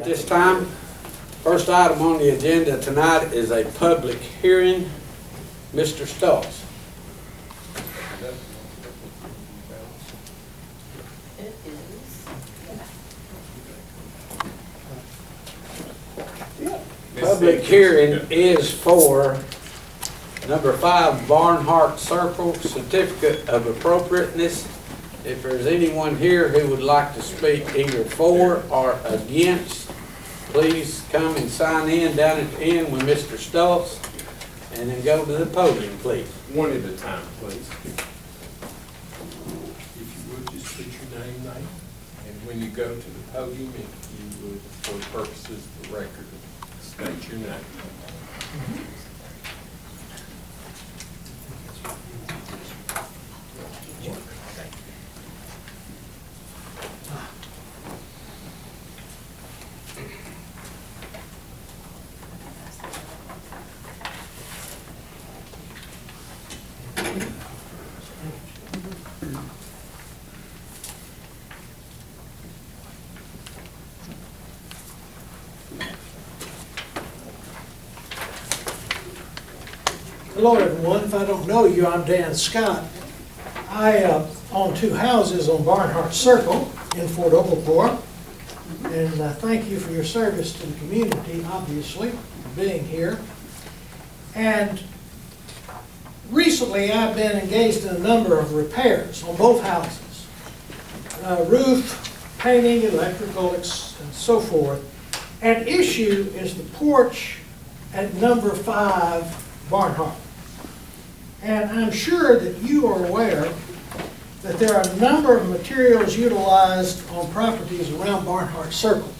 at this time. First item on the agenda tonight is a public hearing. Mr. Stoltz. Public hearing is for number 5 Barnhart Circle Certificate of Appropriateness. If there's anyone here who would like to speak either for or against, please come and sign in down at the end with Mr. Stoltz, and then go to the podium, please. One at a time, please. If you would, just put your name, and when you go to the podium, if you would, for the purposes of the record, state your name. Hello everyone, if I don't know you, I'm Dan Scott. I own 2 houses on Barnhart Circle in Fort Oglethorpe, and thank you for your service to the community, obviously, for being here. And recently I've been engaged in a number of repairs on both houses. Roof, painting, electrical, and so forth. An issue is the porch at number 5 Barnhart. And I'm sure that you are aware that there are a number of materials utilized on properties around Barnhart Circle.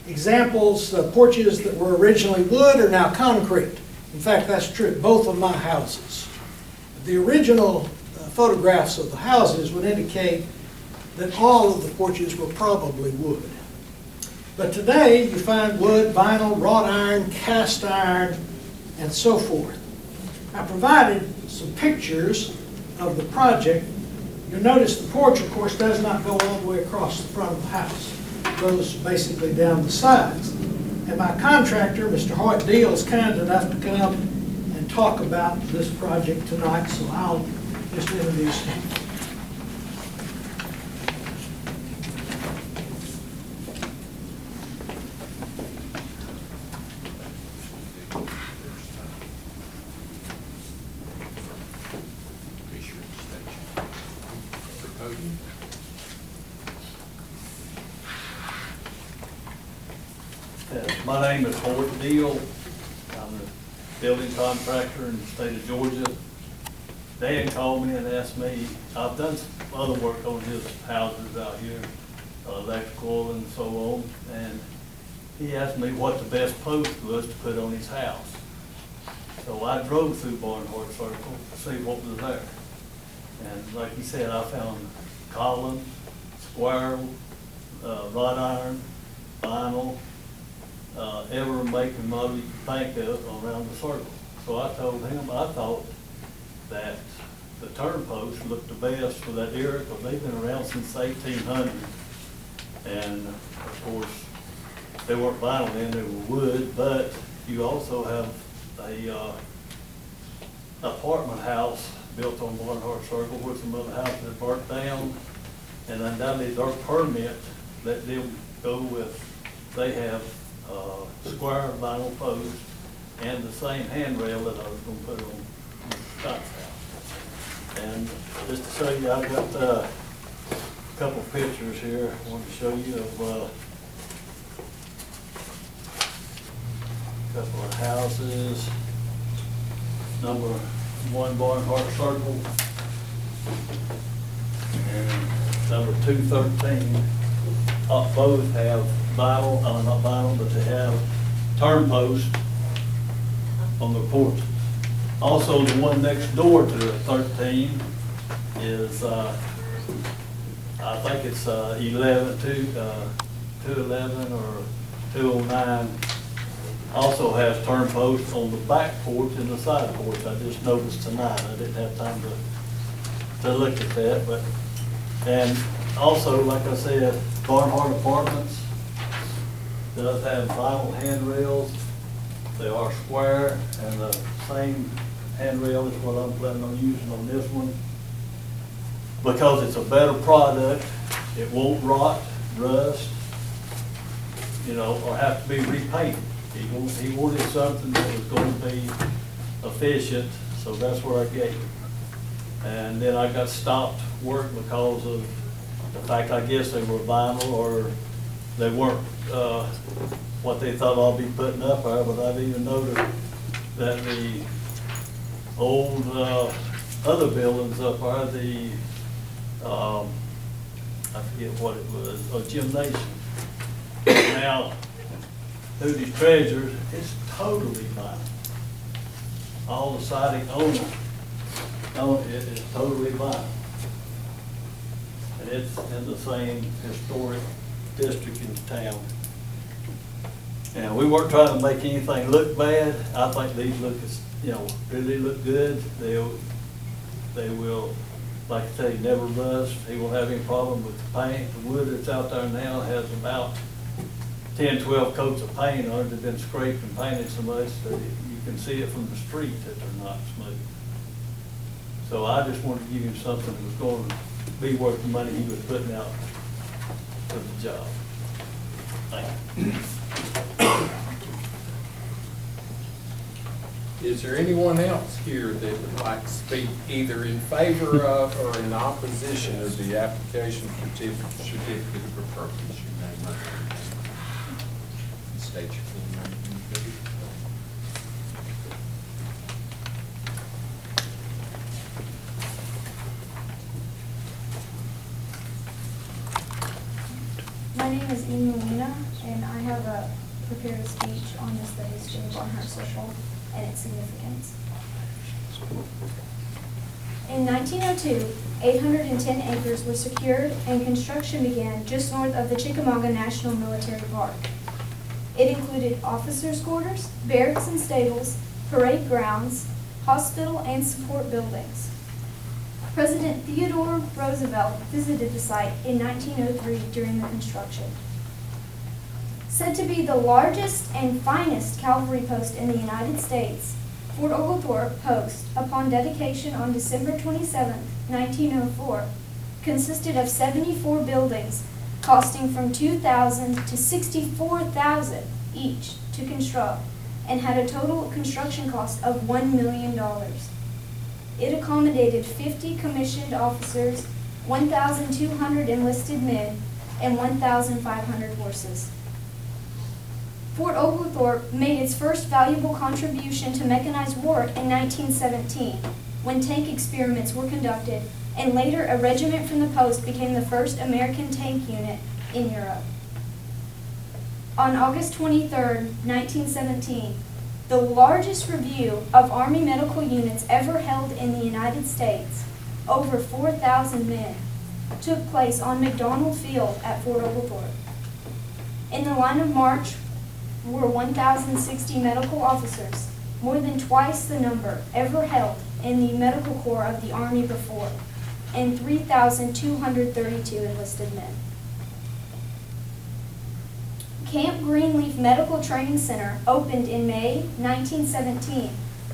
Examples, porches that were originally wood are now concrete. In fact, that's true at both of my houses. The original photographs of the houses would indicate that all of the porches were probably wood. But today you find wood, vinyl, wrought iron, cast iron, and so forth. I provided some pictures of the project. You'll notice the porch, of course, does not go all the way across the front of the house. It goes basically down the sides. And my contractor, Mr. Hoyt Deal, is kind enough to come and talk about this project tonight, so I'll just introduce him. My name is Hoyt Deal. I'm a building contractor in the state of Georgia. Dan called me and asked me, I've done some other work on his houses out here, electrical and so on, and he asked me what the best post was to put on his house. So I drove through Barnhart Circle to see what was there. And like he said, I found column, square, wrought iron, vinyl, every make and model you can think of around the circle. So I told him I thought that the turn posts looked the best for that area because they've been around since 1800. And of course, they weren't vinyl then, they were wood, but you also have a apartment house built on Barnhart Circle where some other houses burnt down. And undoubtedly their permit let them go with, they have square vinyl posts and the same handrail that I was going to put on Scott's house. And just to show you, I've got a couple of pictures here I want to show you of a couple of houses. Number 1 Barnhart Circle and number 213. Both have vinyl, not vinyl, but they have turn posts on their porches. Also, the one next door to 13 is, I think it's 211 or 209. Also has turn posts on the back porch and the side porch. I just noticed tonight. I didn't have time to look at that, but, and also, like I said, Barnhart Apartments does have vinyl handrails. They are square, and the same handrail is what I'm planning on using on this one. Because it's a better product, it won't rot, rust, you know, or have to be repainted. He wanted something that was going to be efficient, so that's where I gave it. And then I got stopped work because of the fact, I guess they were vinyl or they weren't what they thought I'd be putting up there, but I've even noticed that the old other buildings up there, the I forget what it was, a gymnasium. Now, through these treasures, it's totally vinyl. All the siding on it is totally vinyl. And it's in the same historic district in town. And we weren't trying to make anything look bad. I think these look, you know, really look good. They will, like I say, never rust. He won't have any problem with the paint. The wood that's out there now has about 10, 12 coats of paint on it. They've been scraped and painted so much that you can see it from the street that they're not smooth. So I just wanted to give him something that was going to be worth the money he was putting out for the job. Thank you. Is there anyone else here that would like to speak either in favor of or in opposition of the application certificate of appropriate? Your name up. State your full name, please. My name is Amy Molina, and I have prepared a speech on the history of Barnhart Circle and its significance. In 1902, 810 acres were secured and construction began just north of the Chickamauga National Military Park. It included officers' quarters, barracks and stables, parade grounds, hospital and support buildings. President Theodore Roosevelt visited the site in 1903 during the construction. Said to be the largest and finest cavalry post in the United States, Fort Oglethorpe Post, upon dedication on December 27, 1904, consisted of 74 buildings costing from $2,000 to $64,000 each to construct and had a total construction cost of $1 million. It accommodated 50 commissioned officers, 1,200 enlisted men, and 1,500 horses. Fort Oglethorpe made its first valuable contribution to mechanized war in 1917, when tank experiments were conducted, and later a regiment from the post became the first American tank unit in Europe. On August 23, 1917, the largest review of Army medical units ever held in the United States, over 4,000 men, took place on McDonald Field at Fort Oglethorpe. In the line of march were 1,060 medical officers, more than twice the number ever held in the Medical Corps of the Army before, and 3,232 enlisted men. Camp Greenleaf Medical Training Center opened in May 1917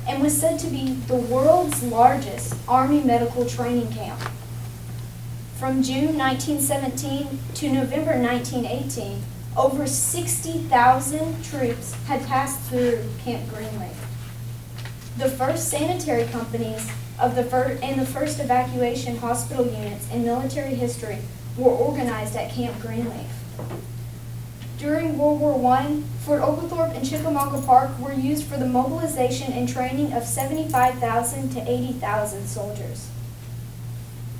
and was said to be the world's largest Army medical training camp. From June 1917 to November 1918, over 60,000 troops had passed through Camp Greenleaf. The first sanitary companies and the first evacuation hospital units in military history were organized at Camp Greenleaf. During World War I, Fort Oglethorpe and Chickamauga Park were used for the mobilization and training of 75,000 to 80,000 soldiers.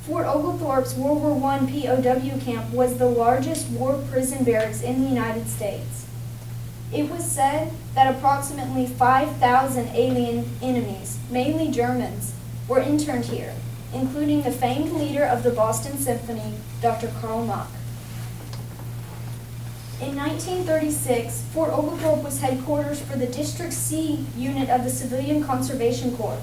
Fort Oglethorpe's World War I POW camp was the largest war prison barracks in the United States. It was said that approximately 5,000 alien enemies, mainly Germans, were interned here, including the famed leader of the Boston Symphony, Dr. Karl Mach. In 1936, Fort Oglethorpe was headquarters for the District C unit of the Civilian Conservation Corps,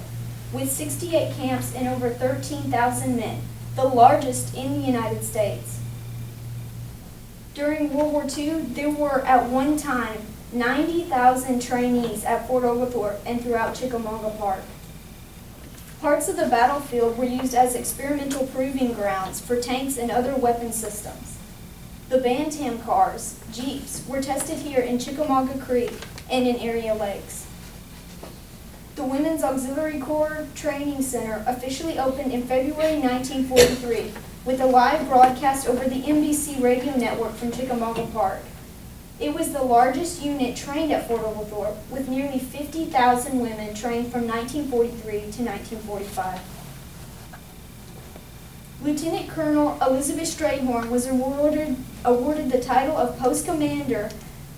with 68 camps and over 13,000 men, the largest in the United States. During World War II, there were at one time 90,000 trainees at Fort Oglethorpe and throughout Chickamauga Park. Parts of the battlefield were used as experimental proving grounds for tanks and other weapon systems. The Bantam cars, Jeeps, were tested here in Chickamauga Creek and in area lakes. The Women's Auxiliary Corps Training Center officially opened in February 1943 with a live broadcast over the NBC radio network from Chickamauga Park. It was the largest unit trained at Fort Oglethorpe, with nearly 50,000 women trained from 1943 to 1945. Lieutenant Colonel Elizabeth Strayhorn was awarded the title of Post Commander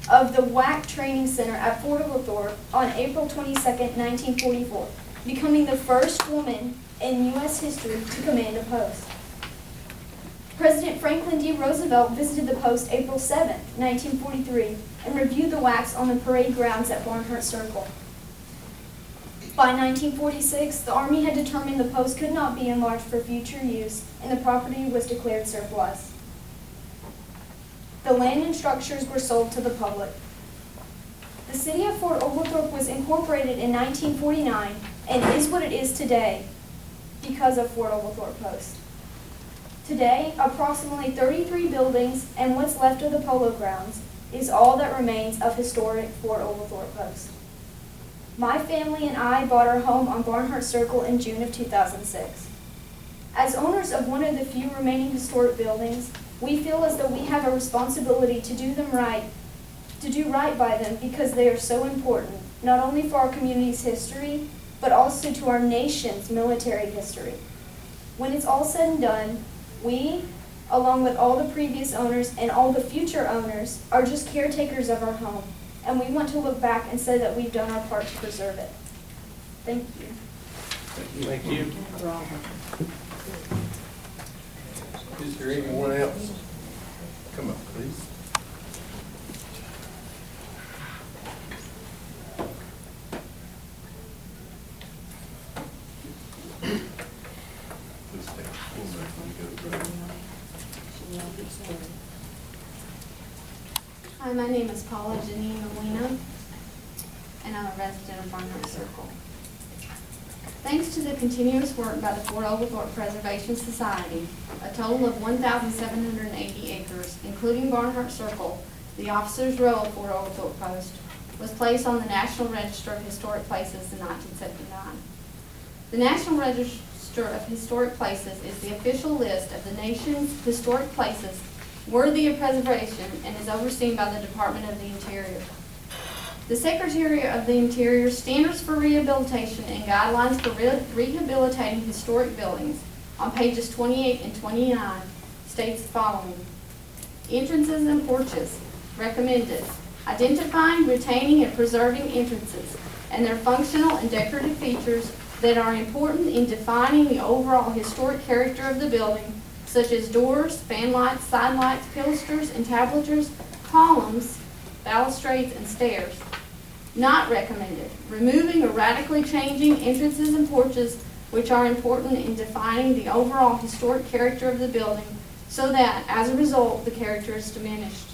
of the WAC Training Center at Fort Oglethorpe on April 22, 1944, becoming the first woman in U.S. history to command a post. President Franklin D. Roosevelt visited the post April 7, 1943, and reviewed the WACs on the parade grounds at Barnhart Circle. By 1946, the Army had determined the post could not be enlarged for future use, and the property was declared surplus. The land and structures were sold to the public. The city of Fort Oglethorpe was incorporated in 1949 and is what it is today because of Fort Oglethorpe Post. Today, approximately 33 buildings and what's left of the polo grounds is all that remains of historic Fort Oglethorpe Post. My family and I bought our home on Barnhart Circle in June of 2006. As owners of one of the few remaining historic buildings, we feel as though we have a responsibility to do right by them because they are so important, not only for our community's history, but also to our nation's military history. When it's all said and done, we, along with all the previous owners and all the future owners, are just caretakers of our home, and we want to look back and say that we've done our part to preserve it. Thank you. Thank you. Is there anyone else? Come up, please. Please stand. We'll make them go through. Hi, my name is Paula Janine Molina, and I'm a resident of Barnhart Circle. Thanks to the continuous work by the Fort Oglethorpe Preservation Society, a total of 1,780 acres, including Barnhart Circle, the Officers' Row of Fort Oglethorpe Post, was placed on the National Register of Historic Places in 1979. The National Register of Historic Places is the official list of the nation's historic places worthy of preservation and is overseen by the Department of the Interior. The Secretary of the Interior Standards for Rehabilitation and Guidelines for Rehabilitating Historic Buildings on pages 28 and 29 states the following. Entrances and porches recommended. Identifying, retaining, and preserving entrances and their functional and decorative features that are important in defining the overall historic character of the building, such as doors, fan lights, side lights, pilasters, entablatures, columns, balustrades, and stairs. Not recommended. Removing or radically changing entrances and porches which are important in defining the overall historic character of the building so that, as a result, the character is diminished.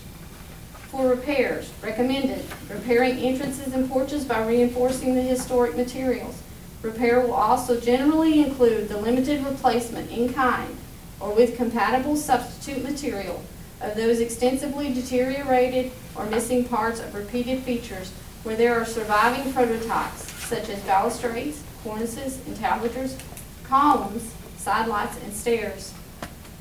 For repairs, recommended. Repairing entrances and porches by reinforcing the historic materials. Repair will also generally include the limited replacement in kind or with compatible substitute material of those extensively deteriorated or missing parts of repeated features where there are surviving prototypes such as balustrades, cornices, entablatures, columns, side lights, and stairs.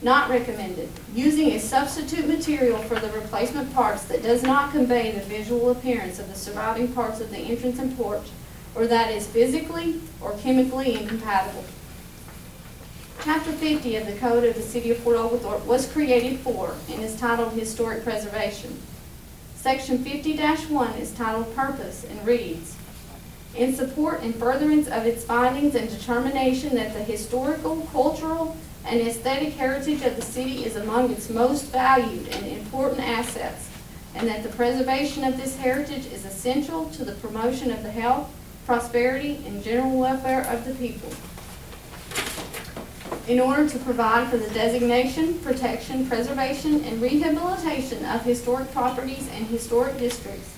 Not recommended. Using a substitute material for the replacement parts that does not convey the visual appearance of the surviving parts of the entrance and porch, or that is physically or chemically incompatible. Chapter 50 of the Code of the City of Fort Oglethorpe was created for and is titled Historic Preservation. Section 50-1 is titled Purpose and reads, in support and furtherance of its findings and determination that the historical, cultural, and aesthetic heritage of the city is among its most valued and important assets, and that the preservation of this heritage is essential to the promotion of the health, prosperity, and general welfare of the people. in order to provide for the designation, protection, preservation, and rehabilitation of historic properties and historic districts.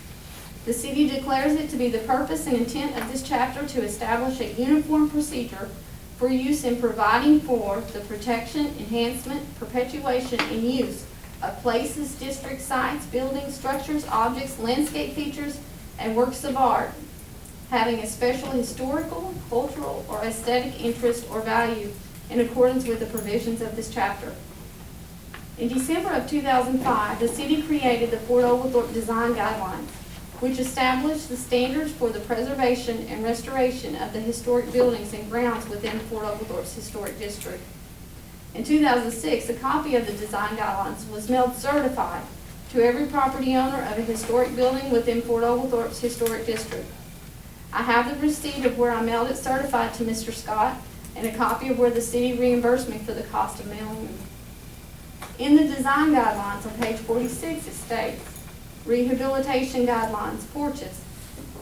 The city declares it to be the purpose and intent of this chapter to establish a uniform procedure for use in providing for the protection, enhancement, perpetuation, and use of places, district sites, buildings, structures, objects, landscape features, and works of art having a special historical, cultural, or aesthetic interest or value in accordance with the provisions of this chapter. In December of 2005, the city created the Fort Oglethorpe Design Guidelines, which established the standards for the preservation and restoration of the historic buildings and grounds within Fort Oglethorpe's historic district. In 2006, a copy of the design guidelines was mailed certified to every property owner of a historic building within Fort Oglethorpe's historic district. I have the receipt of where I mailed it certified to Mr. Scott and a copy of where the city reimbursed me for the cost of mailing them. In the design guidelines on page 46, it states, rehabilitation guidelines, porches.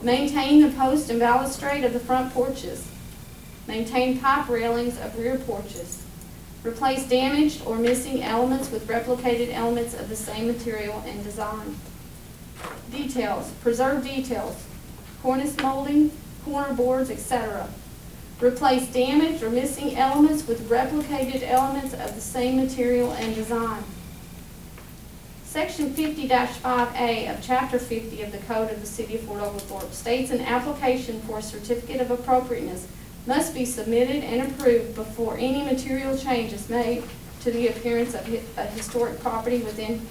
Maintain the post and balustrade of the front porches. Maintain pipe railings of rear porches. Replace damaged or missing elements with replicated elements of the same material and design. Details, preserve details, cornice molding, corner boards, etc. Replace damaged or missing elements with replicated elements of the same material and design. Section 50-5A of Chapter 50 of the Code of the City of Fort Oglethorpe states an application for a certificate of appropriateness must be submitted and approved before any material change is made to the appearance of a historic property within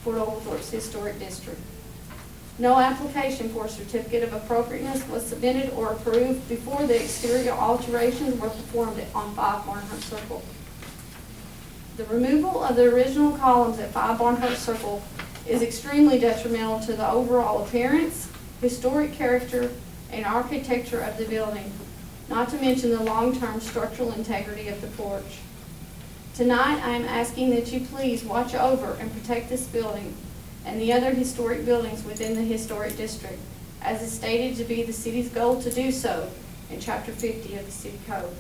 Fort Oglethorpe's historic district. No application for a certificate of appropriateness was submitted or approved before the exterior alterations were performed on 5 Barnhart Circle. The removal of the original columns at 5 Barnhart Circle is extremely detrimental to the overall appearance, historic character, and architecture of the building, not to mention the long-term structural integrity of the porch. Tonight, I am asking that you please watch over and protect this building and the other historic buildings within the historic district, as is stated to be the city's goal to do so in Chapter 50 of the City Code.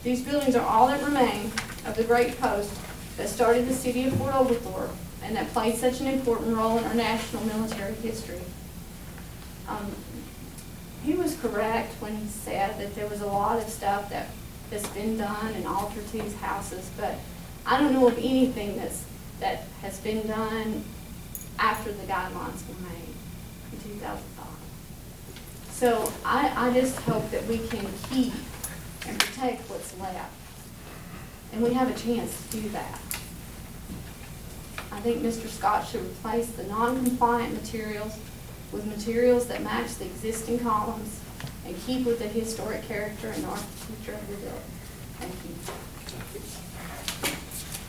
These buildings are all that remain of the great post that started the city of Fort Oglethorpe and that played such an important role in our national military history. He was correct when he said that there was a lot of stuff that's been done and altered to these houses, but I don't know of anything that has been done after the guidelines were made in 2005. So I just hope that we can keep and protect what's left. And we have a chance to do that. I think Mr. Scott should replace the non-compliant materials with materials that match the existing columns and keep with the historic character and architecture of the building. Thank you.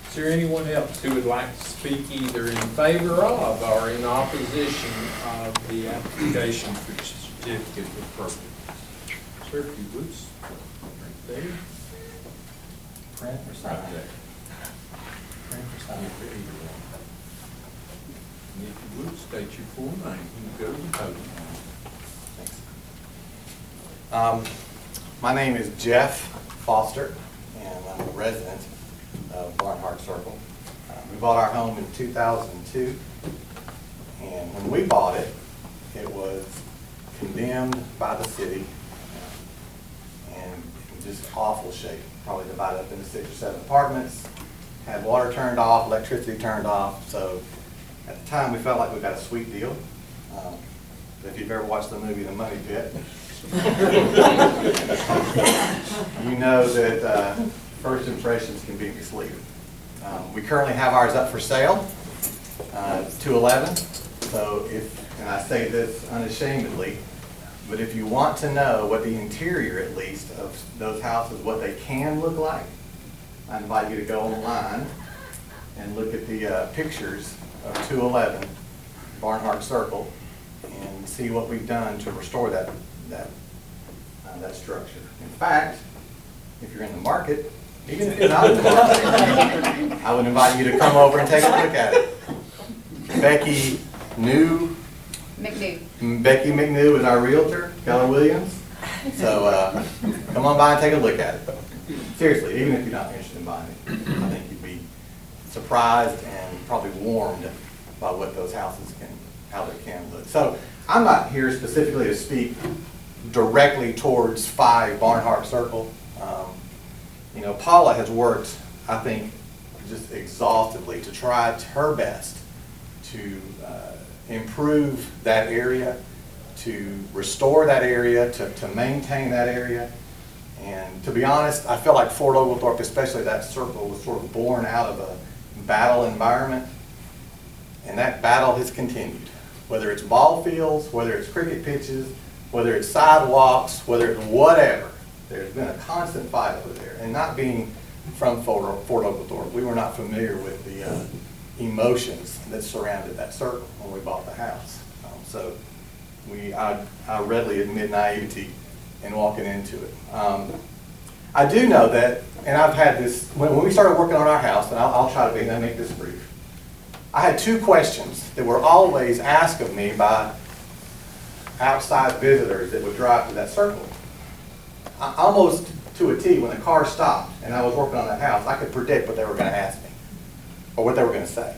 Is there anyone else who would like to speak either in favor of or in opposition of the application for certificate of appropriateness? Sir, if you would, right there. Print or sign? Right there. Print or sign? Either one. And if you would, state your full name and go to the podium. Thanks. My name is Jeff Foster, and I'm a resident of Barnhart Circle. We bought our home in 2002, and when we bought it, it was condemned by the city and in just awful shape. Probably divided up into 6 or 7 apartments, had water turned off, electricity turned off. So at the time, we felt like we got a sweet deal. If you've ever watched the movie The Money Pit, you know that first impressions can be misleading. We currently have ours up for sale, 211. So and I say this unashamedly, but if you want to know what the interior, at least, of those houses, what they can look like, I invite you to go online and look at the pictures of 211 Barnhart Circle and see what we've done to restore that structure. In fact, if you're in the market, even if you're not in the market, I would invite you to come over and take a look at it. Becky McNew is our realtor, Keller Williams. So come on by and take a look at it. Seriously, even if you're not interested in walking by me. I think you'd be surprised and probably warmed by what those houses can, how they can look. So I'm not here specifically to speak directly towards 5 Barnhart Circle. You know, Paula has worked, I think, just exhaustively to try her best to improve that area, to restore that area, to maintain that area. And to be honest, I feel like Fort Oglethorpe, especially that circle, was sort of born out of a battle environment. And that battle has continued. Whether it's ball fields, whether it's cricket pitches, whether it's sidewalks, whether it's whatever, there's been a constant fight over there. And not being from Fort Oglethorpe, we were not familiar with the emotions that surrounded that circle when we bought the house. So I readily admit naivety in walking into it. I do know that, and I've had this, when we started working on our house, and I'll try to make this brief, I had 2 questions that were always asked of me by outside visitors that would drive to that circle. Almost to a T, when the car stopped and I was working on that house, I could predict what they were going to ask me or what they were going to say.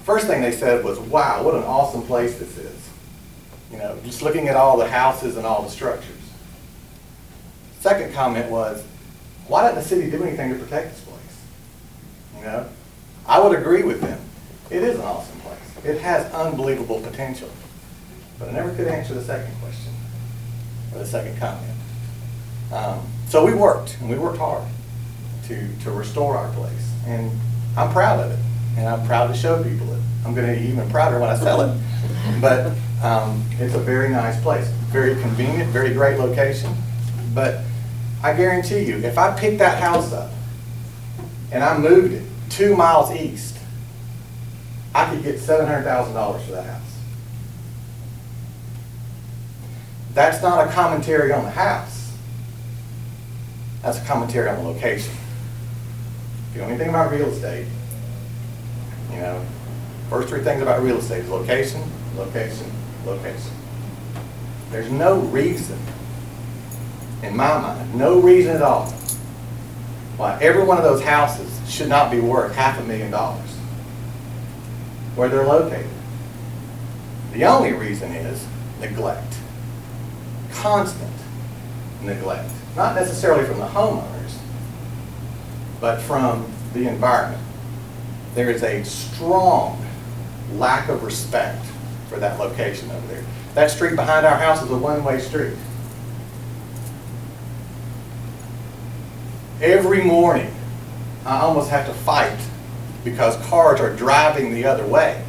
First thing they said was, wow, what an awesome place this is. You know, just looking at all the houses and all the structures. Second comment was, why didn't the city do anything to protect this place? You know, I would agree with them. It is an awesome place. It has unbelievable potential. But I never could answer the second question or the second comment. So we worked, and we worked hard to restore our place. And I'm proud of it. And I'm proud to show people it. I'm going to be even prouder when I sell it. But it's a very nice place. Very convenient, very great location. But I guarantee you, if I picked that house up and I moved it 2 miles east, I could get $700,000 for that house. That's not a commentary on the house. That's a commentary on the location. If you know anything about real estate, you know, first 3 things about real estate is location, location, location. There's no reason, in my mind, no reason at all, why every one of those houses should not be worth $500,000 where they're located. The only reason is neglect. Constant neglect. Not necessarily from the homeowners, but from the environment. There is a strong lack of respect for that location over there. That street behind our house is a one-way street. Every morning, I almost have to fight because cars are driving the other way.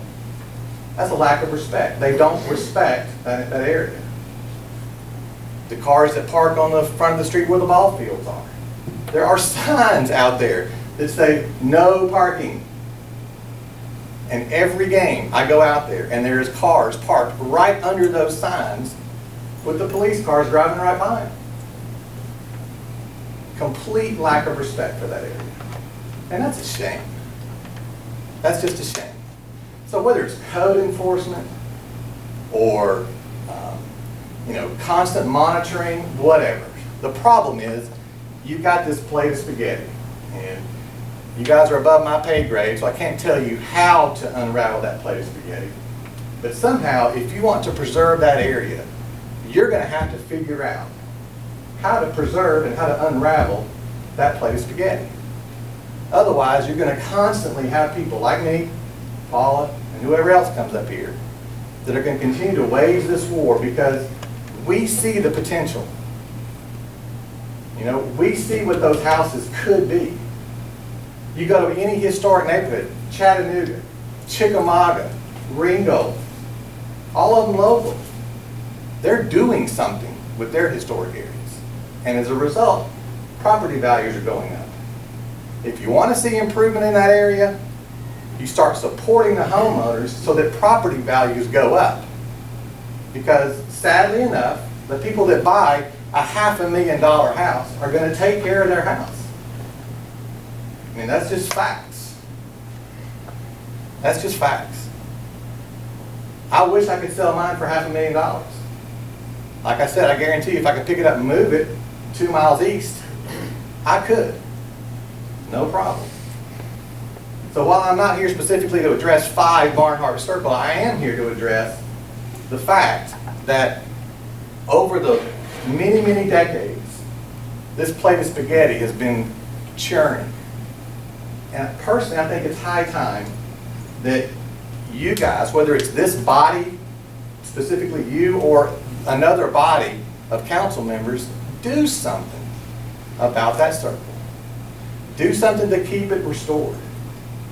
That's a lack of respect. They don't respect that area. The cars that park on the front of the street where the ball fields are. There are signs out there that say no parking. And every game I go out there and there's cars parked right under those signs with the police cars driving right by them. Complete lack of respect for that area. And that's a shame. That's just a shame. So whether it's code enforcement or you know, constant monitoring, whatever. The problem is you've got this plate of spaghetti and you guys are above my pay grade, so I can't tell you how to unravel that plate of spaghetti. But somehow, if you want to preserve that area, you're going to have to figure out how to preserve and how to unravel that plate of spaghetti. Otherwise, you're going to constantly have people like me, Paula, and whoever else comes up here that are going to continue to wage this war because we see the potential. You know, we see what those houses could be. You go to any historic neighborhood, Chattanooga, Chickamauga, Ringgold, all of them local. They're doing something with their historic areas. And as a result, property values are going up. If you want to see improvement in that area, you start supporting the homeowners so that property values go up. Because sadly enough, the people that buy a $500,000 house are going to take care of their house. I mean, that's just facts. That's just facts. I wish I could sell mine for $500,000. Like I said, I guarantee you if I could pick it up and move it 2 miles east, I could. No problem. So while I'm not here specifically to address 5 Barnhart Circle, I am here to address the fact that over the many, many decades, this plate of spaghetti has been churning. And personally, I think it's high time that you guys, whether it's this body, specifically you, or another body of council members, do something about that circle. Do something to keep it restored.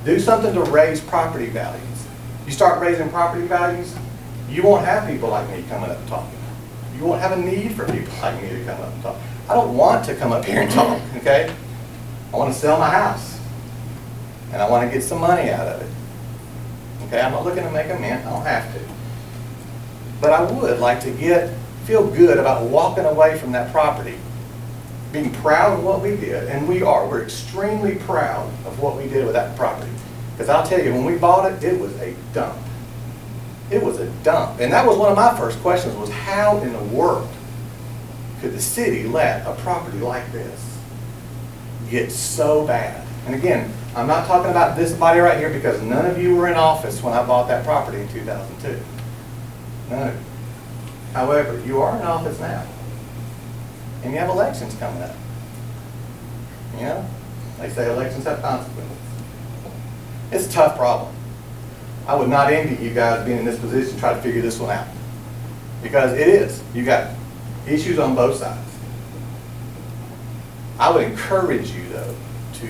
Do something to raise property values. You start raising property values, you won't have people like me coming up and talking. You won't have a need for people like me to come up and talk. I don't want to come up here and talk, okay? I want to sell my house. And I want to get some money out of it. Okay, I'm not looking to make a mint, I don't have to. But I would like to feel good about walking away from that property, being proud of what we did, and we are. We're extremely proud of what we did with that property. Because I'll tell you, when we bought it, it was a dump. It was a dump. And that was one of my first questions, was how in the world could the city let a property like this get so bad? And again, I'm not talking about this body right here because none of you were in office when I bought that property in 2002. None of you. However, you are in office now. And you have elections coming up. You know? They say elections have consequences. It's a tough problem. I would not envy you guys being in this position to try to figure this one out. Because it is. You got issues on both sides. I would encourage you, though, to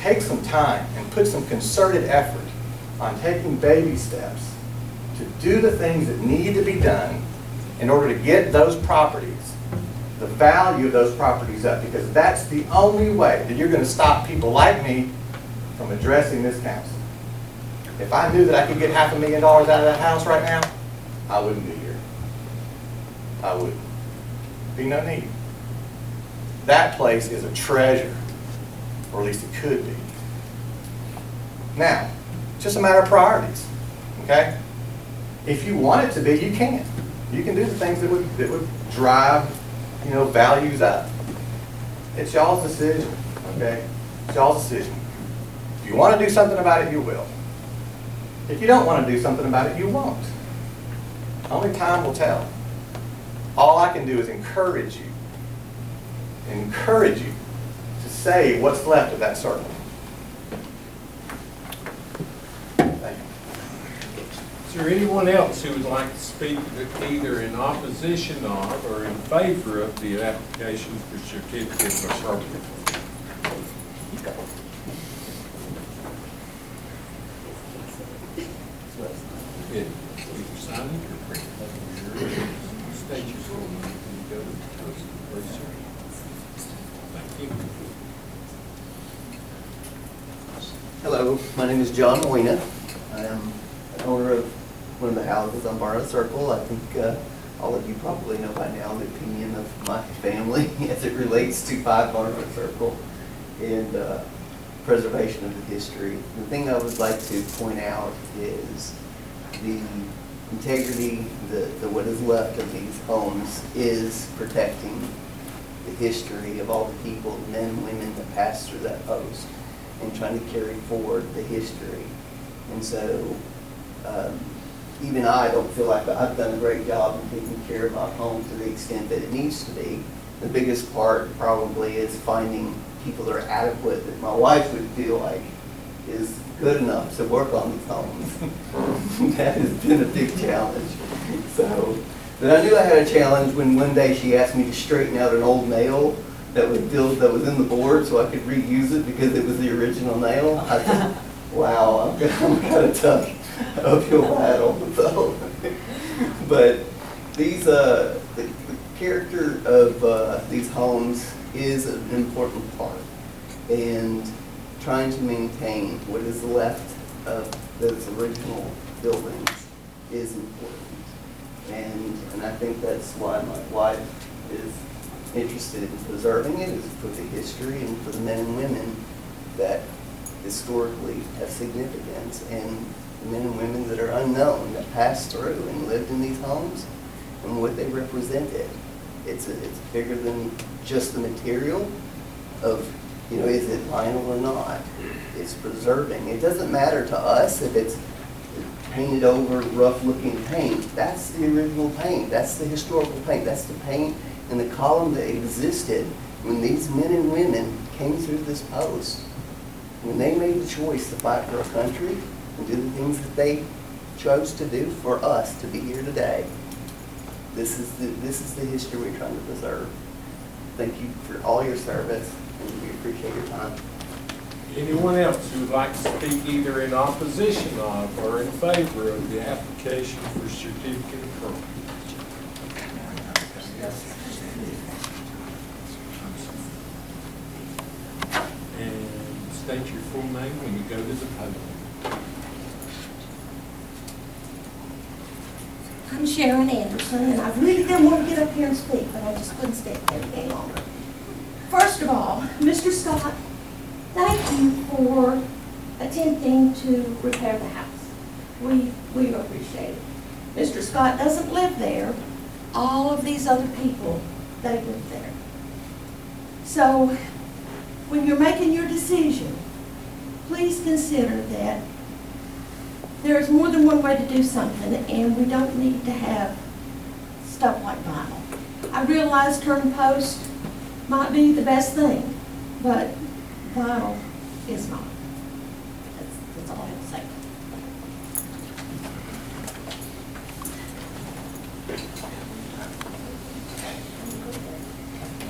take some time and put some concerted effort on taking baby steps to do the things that need to be done in order to get those properties, the value of those properties up, because that's the only way that you're going to stop people like me from addressing this council. If I knew that I could get $500,000 out of that house right now, I wouldn't be here. I wouldn't. Be no need. That place is a treasure, or at least it could be. Now, it's just a matter of priorities, okay? If you want it to be, you can. You can do the things that would drive, values up. It's y'all's decision, okay? It's y'all's decision. If you want to do something about it, you will. If you don't want to do something about it, you won't. Only time will tell. All I can do is encourage you to save what's left of that circle. Thank you. Is there anyone else who would like to speak either in opposition of or in favor of the application for certificate of appropriateness? Either sign it or print it. State your full name and go to the person. Thank you. Hello, my name is John Moina. I am an owner of one of the houses on Barnhart Circle. I think all of you probably know by now the opinion of my family as it relates to 5 Barnhart Circle and preservation of the history. The thing I would like to point out is the integrity, the what is left of these homes is protecting the history of all the people, the men and women that passed through that post, and trying to carry forward the history. And so even I don't feel like I've done a great job in taking care of my home to the extent that it needs to be. The biggest part probably is finding people that are adequate, that my wife would feel like is good enough to work on these homes. That has been a big challenge. So, but I knew I had a challenge when one day she asked me to straighten out an old nail that was in the board so I could reuse it because it was the original nail. I said, wow, I'm kind of tough uphill battle. So, but these the character of these homes is an important part, and trying to maintain what is left of those original buildings is important. And I think that's why my wife is interested in preserving it, is for the history and for the men and women that historically have significance, and the men and women that are unknown that passed through and lived in these homes and what they represented. It's bigger than just the material of You know, is it vinyl or not? It's preserving. It doesn't matter to us if it's painted over rough-looking paint. That's the original paint. That's the historical paint. That's the paint and the column that existed when these men and women came through this post. When they made the choice to fight for our country and do the things that they chose to do for us to be here today. This is the history we're trying to preserve. Thank you for all your service, and we appreciate your time. Anyone else who would like to speak either in opposition of or in favor of the application for certificate of appropriate? And state your full name when you go to the podium. I'm Sharon Anderson, and I really didn't want to get up here and speak, but I just couldn't stay there any longer. First of all, Mr. Scott, thank you for attempting to repair the house. We appreciate it. Mr. Scott doesn't live there. All of these other people, they live there. So, when you're making your decision, please consider that there's more than one way to do something, and we don't need to have stuff like vinyl. I realize turn post might be the best thing, but vinyl is not. That's all I have to say.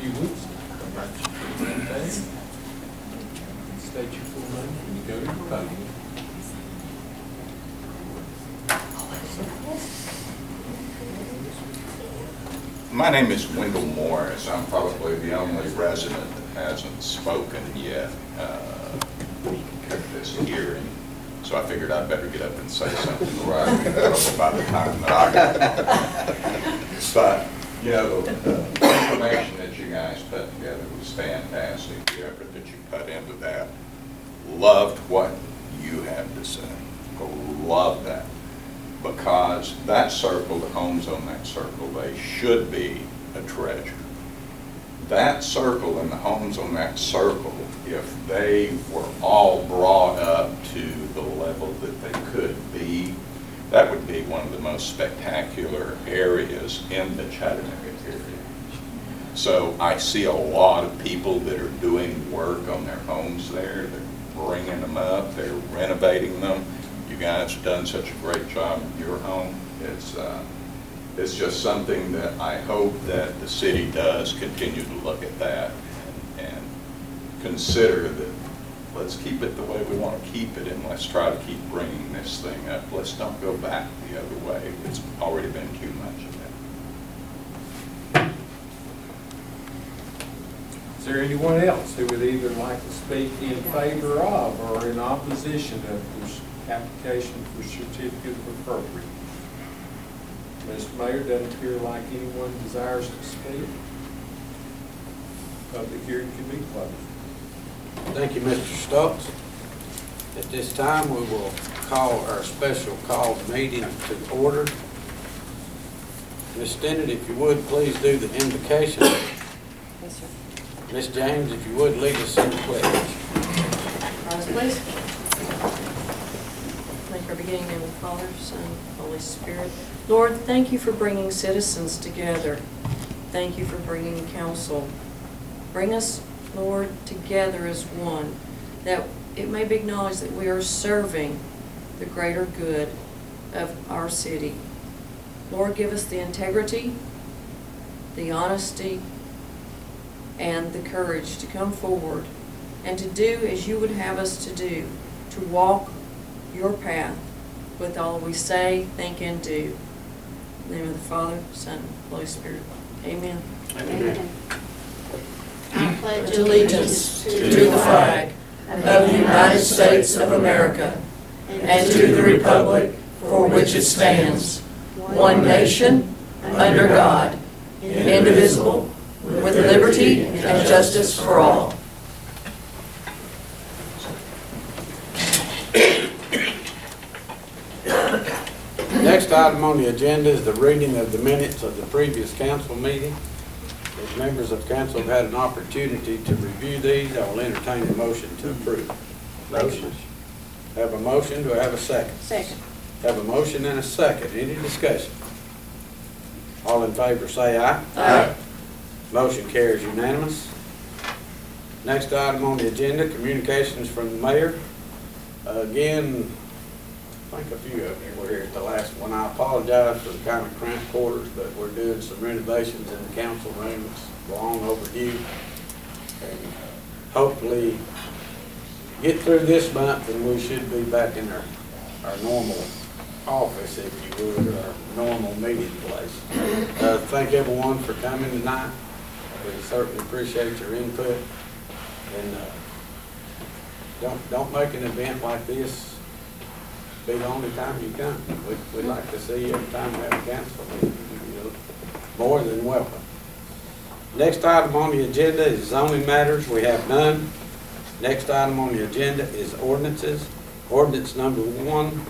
You would state your full name when you go to the podium. My name is Wendell Morris. I'm probably the only resident that hasn't spoken yet at this hearing. So I figured I'd better get up and say something right by the time that I get. But, you know, the information that you guys put together was fantastic. The effort that you put into that. Loved what you had to say. Loved that. Because that circle, the homes on that circle, they should be a treasure. That circle and the homes on that circle, if they were all brought up to the level that they could be, that would be one of the most spectacular areas in the Chattanooga area. So I see a lot of people that are doing work on their homes there. They're bringing them up, they're renovating them. You guys have done such a great job with your home. It's just something that I hope that the city does continue to look at that and consider that let's keep it the way we want to keep it, and let's try to keep bringing this thing up. Let's don't go back the other way. It's already been too much of that. Is there anyone else who would either like to speak in favor of or in opposition of this application for certificate of appropriate? Mr. Mayor, doesn't appear like anyone desires to speak. Public hearing can be closed. Thank you, Mr. Stokes. At this time, we will call our special called meeting to order. Ms. Stennett, if you would, please do the invocation. Yes, sir. Ms. James, if you would, lead us in the pledge. Rise, please. Make our beginning name of the Father, Son, Holy Spirit. Lord, thank you for bringing citizens together. Thank you for bringing council. Bring us, Lord, together as one, that it may be acknowledged that we are serving the greater good of our city. Lord, give us the integrity, the honesty, and the courage to come forward and to do as you would have us to do, to walk your path with all we say, think, and do. In the name of the Father, Son, Holy Spirit. Amen. Amen. I pledge Allegiance to the flag of the United States of America and to the republic for which it stands, one nation, under God, indivisible, with liberty and justice for all. The next item on the agenda is the reading of the minutes of the previous council meeting. As members of council have had an opportunity to review these, I will entertain a motion to approve. Motion. Have a motion, do I have a second? Second. Have a motion and a second, any discussion? All in favor say aye. Aye. Motion carries unanimous. Next item on the agenda, communications from the mayor. Again, I think a few of you were here at the last one. I apologize for the kind of cramped quarters, but we're doing some renovations in the council room. It's long overdue. And hopefully get through this month and we should be back in our normal office, if you would, our normal meeting place. Thank everyone for coming tonight. We certainly appreciate your input. And don't make an event like this be the only time you come. We'd like to see you every time we have a council meeting. You're more than welcome. Next item on the agenda is zoning matters. We have none. Next item on the agenda is ordinances. Ordinance number 1,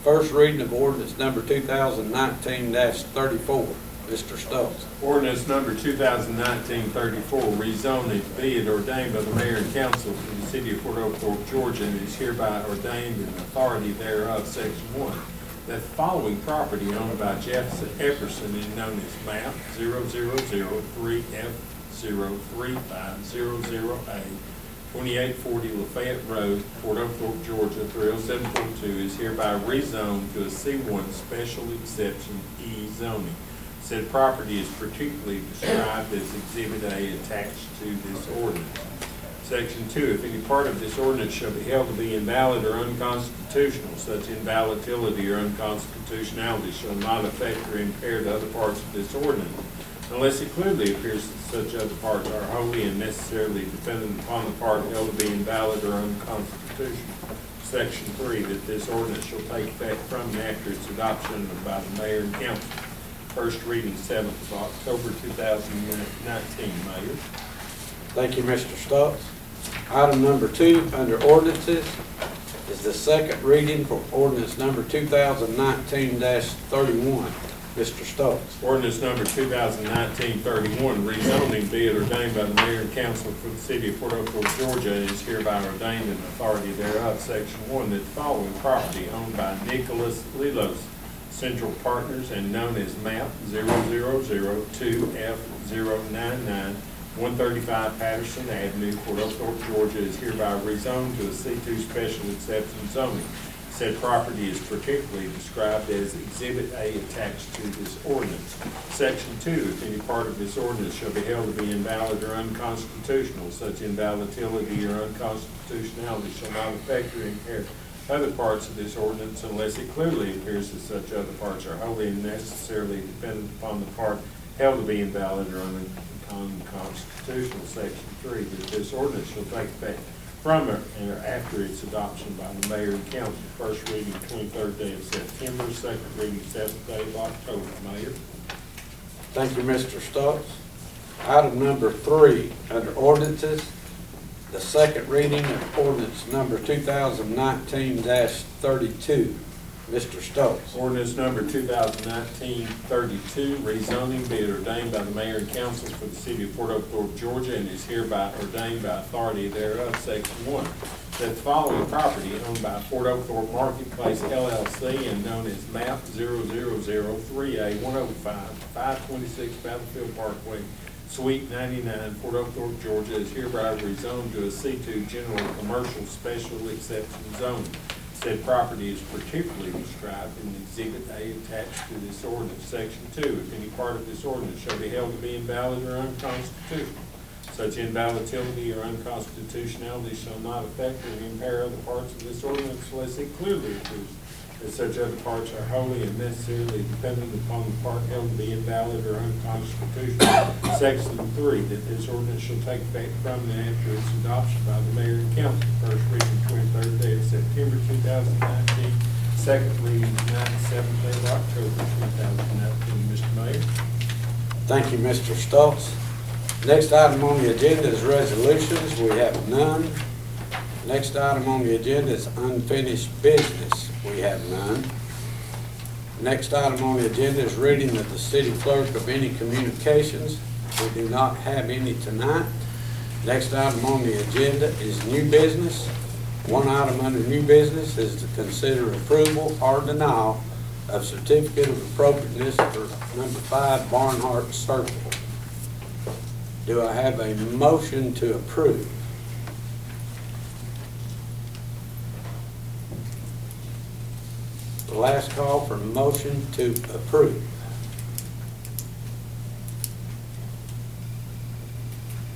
first reading of ordinance number 2019-34. Mr. Stokes. Ordinance number 2019-34, rezoning, be it ordained by the mayor and council for the city of Fort Oglethorpe, Georgia, and is hereby ordained in authority thereof, section 1, that the following property owned by Jefferson Epperson is known as map 0003F03500A, 2840 Lafayette Road, Fort Oglethorpe, Georgia, 30742, is hereby rezoned to a C1 special exception E zoning. Said property is particularly described as Exhibit A attached to this ordinance. Section 2, if any part of this ordinance shall be held to be invalid or unconstitutional, such invalidity or unconstitutionality shall not affect or impair the other parts of this ordinance, unless it clearly appears that such other parts are wholly and necessarily dependent upon the part held to be invalid or unconstitutional. Section 3, that this ordinance shall take effect from and after its adoption by the mayor and council. First reading, 7th of October, 2019, Mayor. Thank you, Mr. Stokes. Item number 2 under ordinances is the second reading for ordinance number 2019-31. Mr. Stokes. Ordinance number 2019-31, rezoning, be it ordained by the mayor and council for the city of Fort Oglethorpe, Georgia, and is hereby ordained in authority thereof, section 1, that the following property owned by Nicholas Lilos Central Partners and known as map 0002F099, 135 Patterson Avenue, Fort Oglethorpe, Georgia, is hereby rezoned to a C2 special exception zoning. Said property is particularly described as Exhibit A attached to this ordinance. Section 2, if any part of this ordinance shall be held to be invalid or unconstitutional, such invalidity or unconstitutionality shall not affect or impair other parts of this ordinance unless it clearly appears that such other parts are wholly and necessarily dependent upon the part held to be invalid or unconstitutional. Section 3, that this ordinance shall take effect from or after its adoption by the mayor and council. First reading 23rd day of September, second reading 7th day of October. Mayor. Thank you, Mr. Stokes. Item number 3 under ordinances, the second reading of ordinance number 2019-32. Mr. Stokes. Ordinance number 2019-32, rezoning, be it ordained by the mayor and council for the city of Fort Oglethorpe, Georgia, and is hereby ordained by authority thereof, section 1, that the following property owned by Fort Oglethorpe Marketplace LLC and known as map 0003A105, 526 Battlefield Parkway, Suite 99, Fort Oglethorpe, Georgia, is hereby rezoned to a C2 general commercial special exception zone. Said property is particularly described in Exhibit A attached to this ordinance. Section 2, if any part of this ordinance shall be held to be invalid or unconstitutional, such invalidity or unconstitutionality shall not affect or impair other parts of this ordinance unless it clearly appears that such other parts are wholly and necessarily dependent upon the part held to be invalid or unconstitutional. Section 3, that this ordinance shall take effect from and after its adoption by the mayor and council. First reading 23rd day of September 2019, second reading 7th day of October 2019. Mr. Mayor. Thank you, Mr. Stokes. Next item on the agenda is resolutions. We have none. Next item on the agenda is unfinished business. We have none. Next item on the agenda is reading of the city clerk of any communications. We do not have any tonight. Next item on the agenda is new business. One item under new business is to consider approval or denial of certificate of appropriateness for number 5 Barnhart Circle. Do I have a motion to approve? The last call for motion to approve.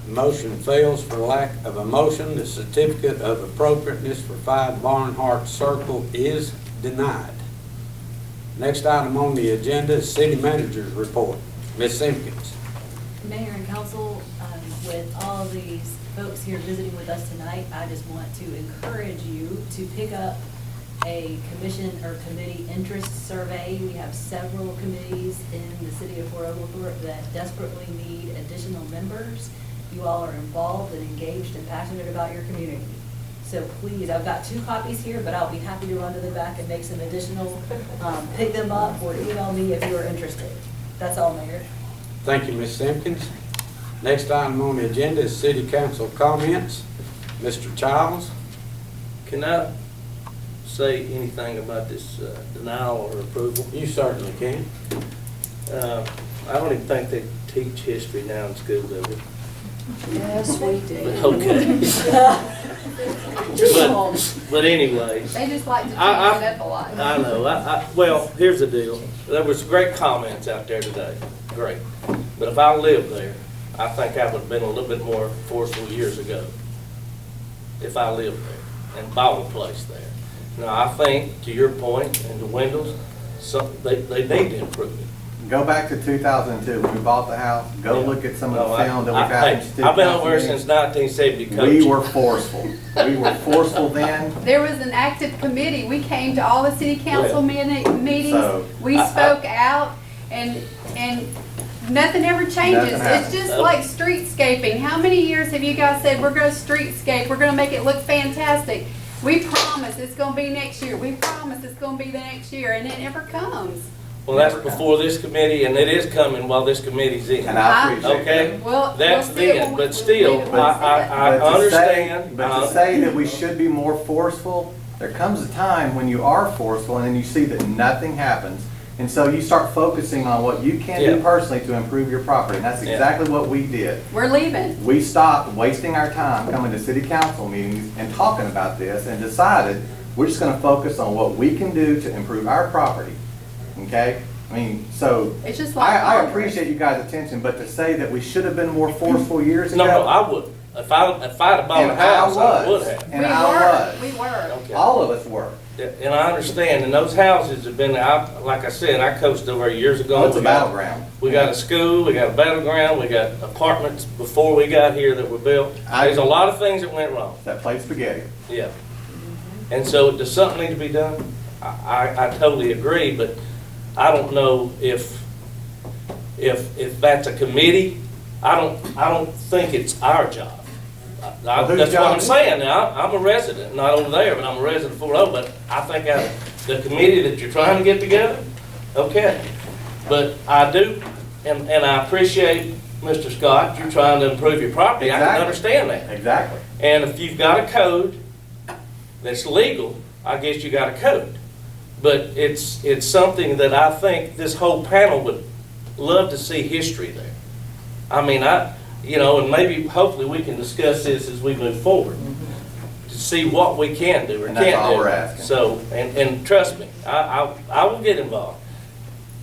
Motion fails for lack of a motion. The certificate of appropriateness for 5 Barnhart Circle is denied. Next item on the agenda is city manager's report. Ms. Simpkins. Mayor and council, with all of these folks here visiting with us tonight, I just want to encourage you to pick up a commission or committee interest survey. We have several committees in the city of Fort Oglethorpe that desperately need additional members. You all are involved and engaged and passionate about your community. So please, I've got 2 copies here, but I'll be happy to run to the back and make some additional, pick them up or email me if you're interested. That's all, Mayor. Thank you, Ms. Simpkins. Next item on the agenda is city council comments. Mr. Childs. Can I say anything about this denial or approval? You certainly can. I don't even think they teach history now in school, do they? Yes, we do. Okay. But anyway, They just like to change it I- up a lot. I know. Well, here's the deal. There was great comments out there today. Great. But if I lived there, I think I would have been a little bit more forceful years ago if I lived there and bought a place there. Now, I think, to your point, and to Wendell's, they need to improve it. Go back to 2002, when we bought the house, go Yeah. look at some of No, the film that we've had. in I've been over there 2008. since 1970 coaching. We were forceful. We were forceful then. There was an active committee. We came to all the city council meetings. So, We spoke out and nothing ever changes. Nothing happens. It's just like streetscaping. How many years have you guys said, we're gonna streetscape, we're gonna make it look fantastic? We promise it's gonna be next year. We promise it's gonna be the next year, and it never comes. Well, that's before this committee, and it is coming while this committee's in. And I appreciate Okay? that. Well, That's we'll see it then, when but we still, leave it. I But to understand. But to say that we should be more forceful, there comes a time when you are forceful and then you see that nothing happens. And so you start focusing on what you can do Yeah. personally to improve your property. And that's Yeah. exactly what we did. We're leaving. We stopped wasting our time coming to city council meetings and talking about this and decided we're just gonna focus on what we can do to improve our property, okay? I mean, so, It's just like. I Congress. appreciate you guys' attention, but to say that we should have been more forceful years ago. No, I would. If I'd have bought And a house, I would was, have. and I was. We were. Okay. All of us were. And I understand, and those houses have been, like I said, I coached over years ago. Oh, it's a We got- battleground. We got a school, we got a battleground, we got apartments before we got here that were built. There's a lot of things that went wrong, That played spaghetti. yeah. And so, does something need to be done? I totally agree, but I don't know if that's a committee. I don't think it's our job. Well, whose That's what job I'm is it? saying now. I'm a resident, not over there, but I'm a resident of Fort Oak, but I think the committee that you're trying to get together, okay. But I do, and I appreciate, Mr. Scott, you're trying to improve your property. I can Exactly. understand that. Exactly. And if you've got a code that's legal, I guess you got a code. But it's something that I think this whole panel would love to see history there. I mean, and maybe, hopefully, we can discuss this as we move forward, to see what we can do or And can't do. that's all we're asking. So, and trust me, I will get involved.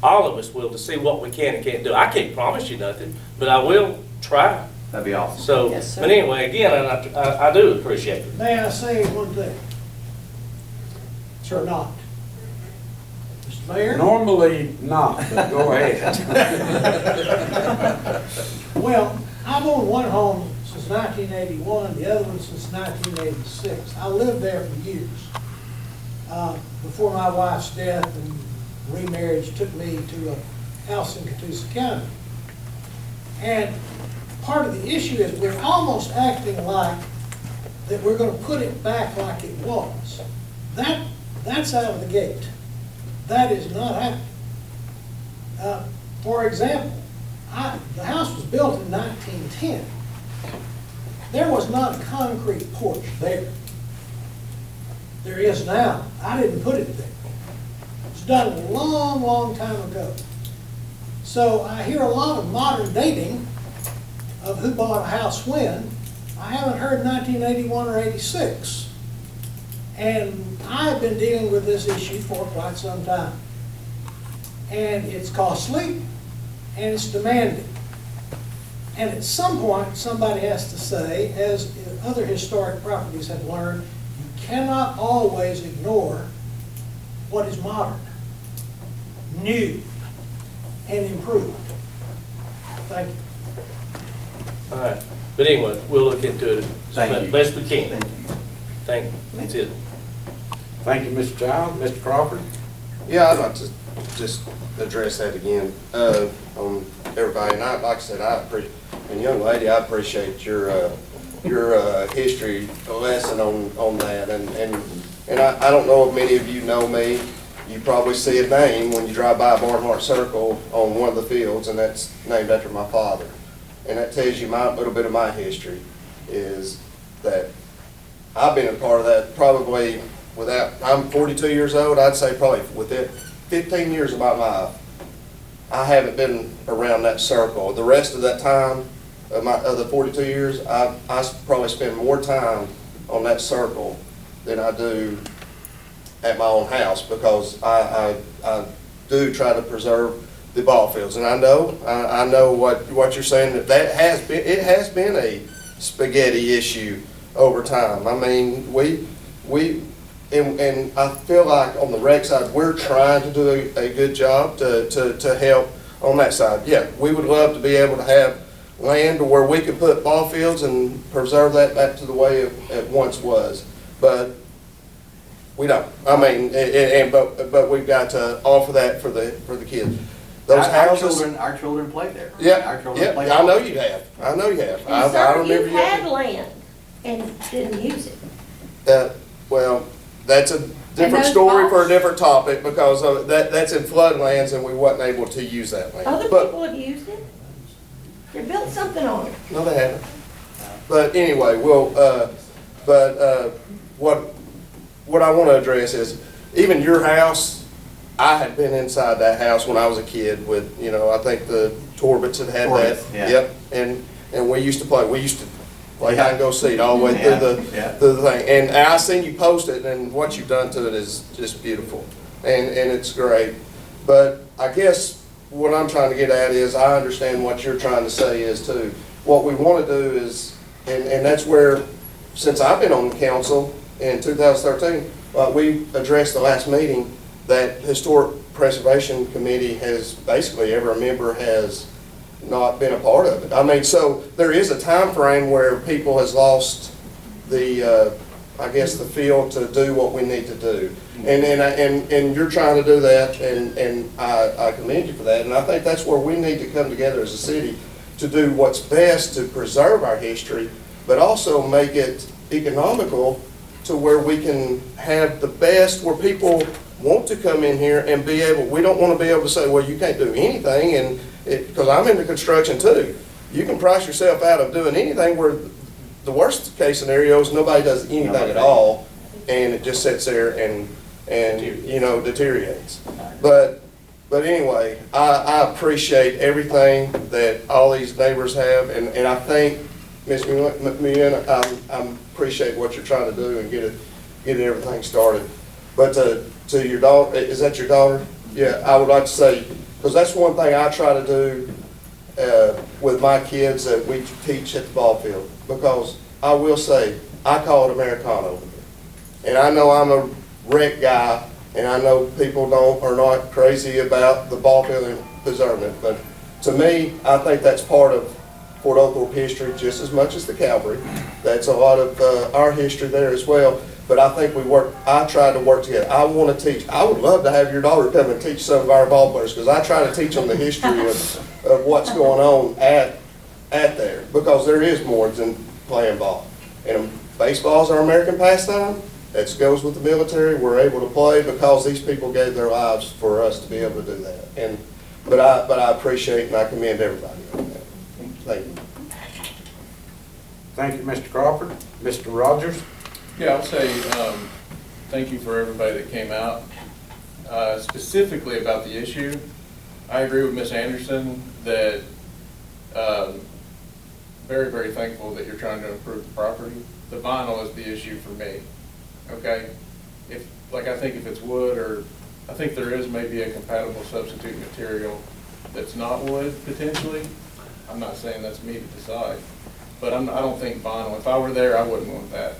All of us will, to see what we can and can't do. I can't promise you nothing, but I will try. That'd be awesome. So, Yes, sir. but anyway, again, and I do appreciate it. May I say one thing? Or not? Mr. Mayor? Normally not, but go ahead. Well, I've owned one home since 1981, the other one since 1986. I lived there for years. Before my wife's death and remarriage took me to a house in Catoosa County. And part of the issue is we're almost acting like that we're gonna put it back like it was. That's out of the gate. That is not happening. For example, The house was built in 1910. There was not a concrete porch there. There is now. I didn't put it there. It was done a long, long time ago. So I hear a lot of modern dating of who bought a house when. I haven't heard 1981 or 86. And I've been dealing with this issue for quite some time. And it's costly, and it's demanding. And at some point, somebody has to say, as other historic properties have learned, you cannot always ignore what is modern, new, and improved. Thank you. All right, but anyway, we'll look into it Thank as you. best we can. Thank you. Thank you, that's it. Thank you, Mr. Child. Mr. Crawford? Yeah, I'd like to just address that again, on everybody, and like I said, and young lady, I appreciate your history lesson on that, and I don't know if many of you know me. You probably see a name when you drive by Barnhart Circle on one of the fields, and that's named after my father. And that tells you a little bit of my history, is that I've been a part of that probably I'm 42 years old, I'd say probably within 15 years of my life, I haven't been around that circle. The rest of that time, of the 42 years, I probably spend more time on that circle than I do at my own house, because I do try to preserve the ball fields. And I know what you're saying, it has been a spaghetti issue over time. I mean, and I feel like on the rec side, we're trying to do a good job to help on that side. Yeah, we would love to be able to have land where we could put ball fields and preserve that back to the way it once was, but we don't. I mean, but we've got to offer that for the kids. Those houses. Our children play there. Yeah, Our children yeah. play I know ball. you have. I know you have. And I sir, remember you you. had land and didn't use it. Well, that's a different those story for a balls? different topic, because that's in floodlands and we wasn't able to use that land. Other But- people have used it. They built something on it. No, they haven't. But anyway, what I want to address is, even your house, I had been inside that house when I was a kid with, I think the Torbitts had that. Torbitts, yeah. Yep, and we used to play hide and go seek all the way through Yeah. the thing. And I seen you post it, and what you've done to it is just beautiful, and it's great. But I guess what I'm trying to get at is, I understand what you're trying to say is too. What we want to do is, and that's where, since I've been on the council in 2013, we addressed the last meeting that Historic Preservation Committee has, basically every member has not been a part of it. I mean, so there is a time frame where people has lost the, I guess, the feel to do what we need to do. And you're trying to do that, and I commend you for that. And I think that's where we need to come together as a city to do what's best to preserve our history, but also make it economical to where we can have the best, where people want to come in here and be able, we don't want to be able to say, well, you can't do anything, and because I'm into construction too. You can price yourself out of doing anything, where the worst case scenario is nobody does anything at all, and it just sits there and deteriorates. But anyway, I appreciate everything that all these neighbors have, and I think, Ms. Mullen, I appreciate what you're trying to do and get everything started. But to your daughter, is that your daughter? Yeah, I would like to say, because that's one thing I try to do with my kids that we teach at the ball field. Because I will say, I call it Americano. And I know I'm a rec guy, and I know people are not crazy about the ball field and preserving it. But to me, I think that's part of Fort Oglethorpe history just as much as the Calvary. That's a lot of our history there as well. But I think I try to work together. I want to teach. I would love to have your daughter come and teach some of our ball players, because I try to teach them the history of what's going on at there, because there is more than playing ball. And baseball is our American pastime. That goes with the military. We're able to play because these people gave their lives for us to be able to do that. But I appreciate and I commend everybody. Thank you, Mr. Crawford. Mr. Rogers? Yeah, I'll say, thank you for everybody that came out. Specifically about the issue, I agree with Ms. Anderson that, very, very thankful that you're trying to improve the property. The vinyl is the issue for me, okay? I think if it's wood, or I think there is maybe a compatible substitute material that's not wood potentially. I'm not saying that's me to decide, but I don't think vinyl. If I were there, I wouldn't want that.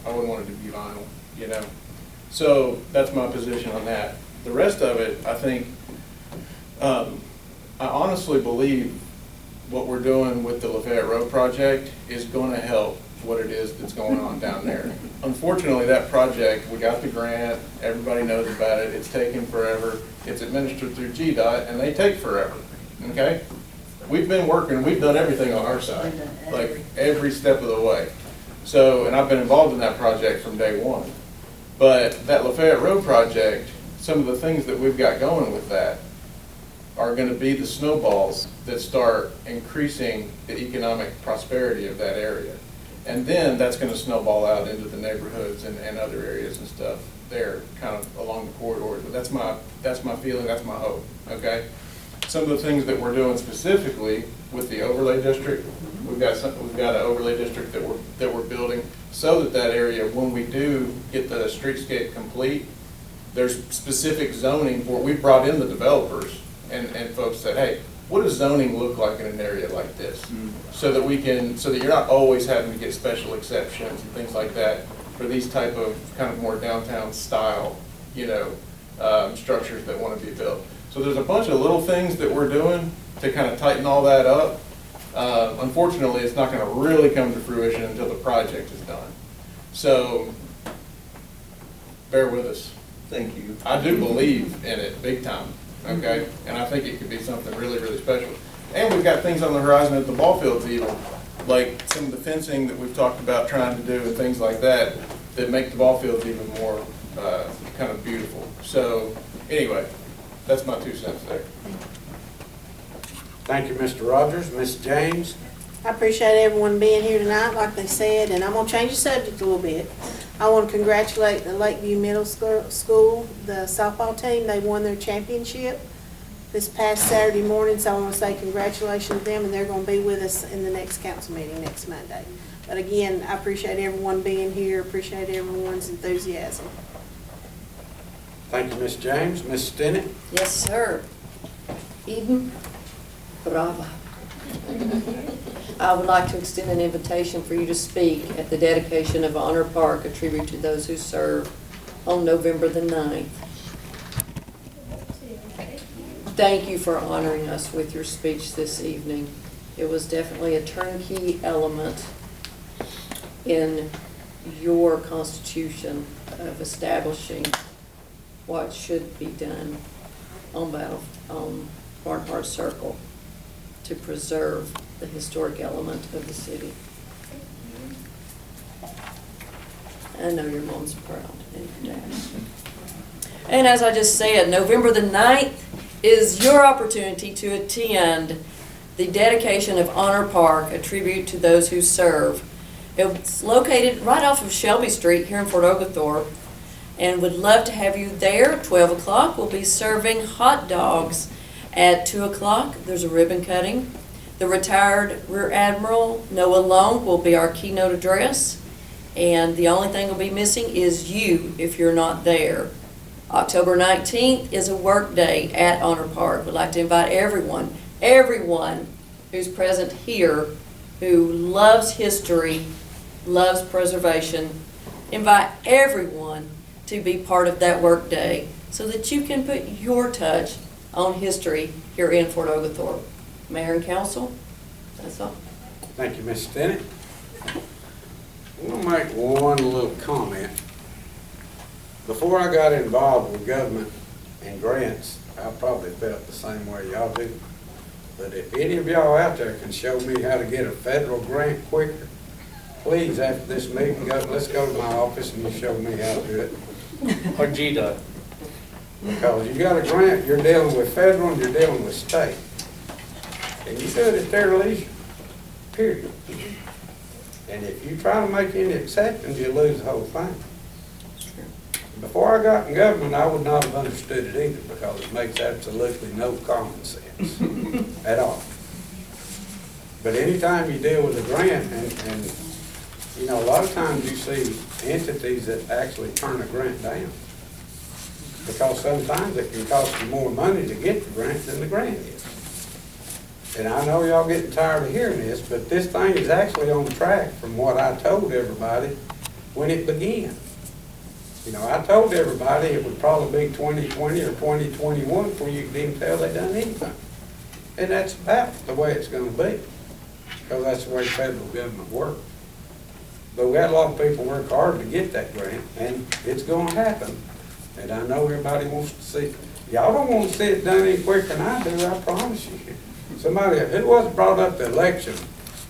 I wouldn't want it to be vinyl, you know? So that's my position on that. The rest of it, I think, I honestly believe what we're doing with the Lafayette Road project is gonna help what it is that's going on down there. Unfortunately, that project, we got the grant, everybody knows about it, it's taken forever, it's administered through GDOT, and they take forever, okay? We've been working, we've done everything on our side, like every step of the way. So, and I've been involved in that project from day one. But that Lafayette Road project, some of the things that we've got going with that are gonna be the snowballs that start increasing the economic prosperity of that area. And then that's gonna snowball out into the neighborhoods and other areas and stuff there, kind of along the corridors. But that's my feeling, that's my hope, okay? Some of the things that we're doing specifically with the overlay district, we've got an overlay district that we're building so that area, when we do get the streetscape complete, there's specific zoning for, we brought in the developers and folks said, hey, what does zoning look like in an area like this? So that you're not always having to get special exceptions and things like that for these type of kind of more downtown style, you know, structures that want to be built. So there's a bunch of little things that we're doing to kind of tighten all that up. Unfortunately, it's not going to really come to fruition until the project is done. So bear with us. Thank you. I do believe in it big time, okay? And I think it could be something really, really special. And we've got things on the horizon at the ball fields even, like some of the fencing that we've talked about trying to do and things like that, that make the ball fields even more kind of beautiful. So anyway, that's my 2 cents there. Thank you, Mr. Rogers. Ms. James? I appreciate everyone being here tonight, like they said, and I'm going to change the subject a little bit. I want to congratulate the Lakeview Middle School, the softball team. They won their championship this past Saturday morning, so I want to say congratulations to them, and they're going to be with us in the next council meeting next Monday. But again, I appreciate everyone being here, appreciate everyone's enthusiasm. Thank you, Ms. James. Ms. Stinnett? Yes, sir. Eden, brava. I would like to extend an invitation for you to speak at the dedication of Honor Park, a tribute to those who served, on November the 9th. Thank you for honoring us with your speech this evening. It was definitely a turnkey element in your constitution of establishing what should be done on Barnhart Circle to preserve the historic element of the city. I know your mom's proud and your dad. And as I just said, November the 9th is your opportunity to attend the dedication of Honor Park, a tribute to those who serve. It's located right off of Shelby Street here in Fort Oglethorpe, and would love to have you there. 12 o'clock, we'll be serving hot dogs. At 2 o'clock, there's a ribbon cutting. The retired Rear Admiral Noah Long will be our keynote address, and the only thing will be missing is you if you're not there. October 19th is a work day at Honor Park. We'd like to invite everyone who's present here who loves history, loves preservation, invite everyone to be part of that work day so that you can put your touch on history here in Fort Oglethorpe. Mayor and council, that's all. Thank you, Ms. Stinnett. I'm going to make one little comment. Before I got involved with government and grants, I probably felt the same way y'all do. But if any of y'all out there can show me how to get a federal grant quicker, please, after this meeting, let's go to my office and you show me how to do it. Or GDOT. Because you got a grant, you're dealing with federal and you're dealing with state. And you do it at their leisure, period. And if you try to make any exceptions, you lose the whole thing. Before I got in government, I would not have understood it either, because it makes absolutely no common sense at all. But anytime you deal with a grant, and you know, a lot of times you see entities that actually turn a grant down, because sometimes it can cost you more money to get the grant than the grant is. And I know y'all getting tired of hearing this, but this thing is actually on track from what I told everybody when it began. You know, I told everybody it would probably be 2020 or 2021 before you could even tell they done anything. And that's about the way it's gonna be, because that's the way federal government works. But we had a lot of people work hard to get that grant, and it's gonna happen. And I know everybody wants to see, y'all don't want to see it done any quicker than I do, I promise you. Somebody, who was brought up the election,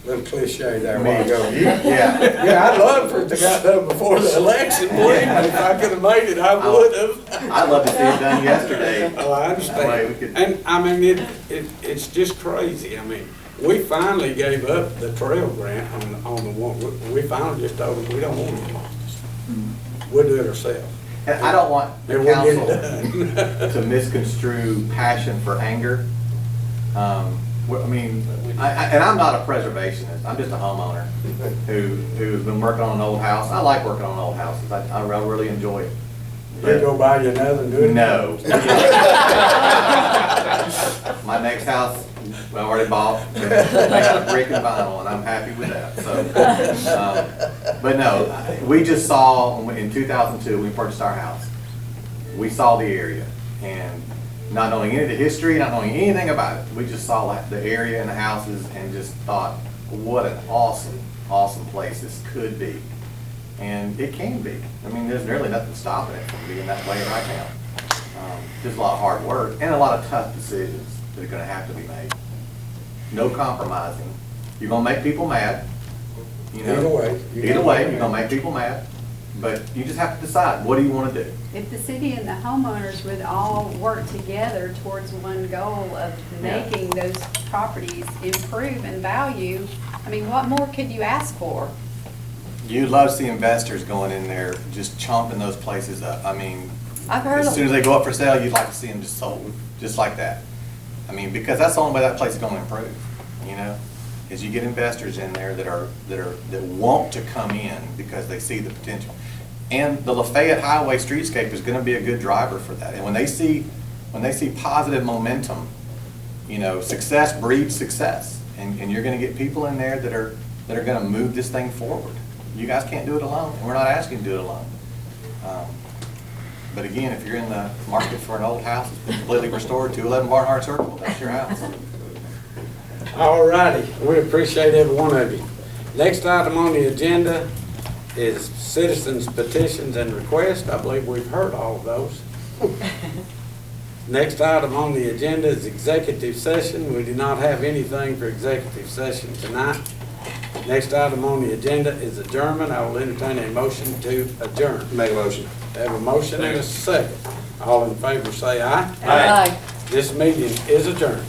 little cliche there a while ago. Yeah. Yeah, I'd love for it to got done before the election, believe me. If I could have made it, I would have. I'd love to see it done yesterday. Oh, I That way we understand. could- And, I mean, it's just crazy. I mean, we finally gave up the trail grant on the one, we finally just told them, we don't want it. We'll do it ourselves. And I don't want the And we'll get council it done. to misconstrue passion for anger. I mean, and I'm not a preservationist, I'm just a homeowner who's been working on an old house. I like working on old houses, I really enjoy it. You go buy you another and do it? No. My next house, I already bought, made out of brick and vinyl, and I'm happy with that, so. But no, we just saw, in 2002, when we purchased our house, we saw the area, and not knowing any of the history, not knowing anything about it, we just saw like the area and the houses and just thought, what an awesome, awesome place this could be. And it can be. I mean, there's really nothing stopping it from being that way right now. Just a lot of hard work and a lot of tough decisions that are gonna have to be made. No compromising. You're gonna make people mad. You know? Either way. Either way, you're gonna make people mad. But you just have to decide, what do you wanna do? If the city and the homeowners would all work together towards one goal of making those properties improve in value, I mean, what more could you ask for? You'd love to see investors going in there, just chomping those places up. I mean, I've heard as soon as they go up for sale, you'd like to see them just sold, just like that. I mean, because that's the only way that place is gonna improve, you know? Is you get investors in there that want to come in because they see the potential. And the Lafayette Highway streetscape is gonna be a good driver for that. And when they see positive momentum, you know, success breeds success. And you're gonna get people in there that are gonna move this thing forward. You guys can't do it alone, and we're not asking you to do it alone. But again, if you're in the market for an old house that's been completely restored, 211 Barnhart Circle, that's your house. All righty, we appreciate every one of you. Next item on the agenda is citizens petitions and requests. I believe we've heard all of those. Next item on the agenda is executive session. We do not have anything for executive session tonight. Next item on the agenda is adjournment. I will entertain a motion to adjourn. Make a motion. Have a motion and a second. All in favor say aye. Aye. This meeting is adjourned.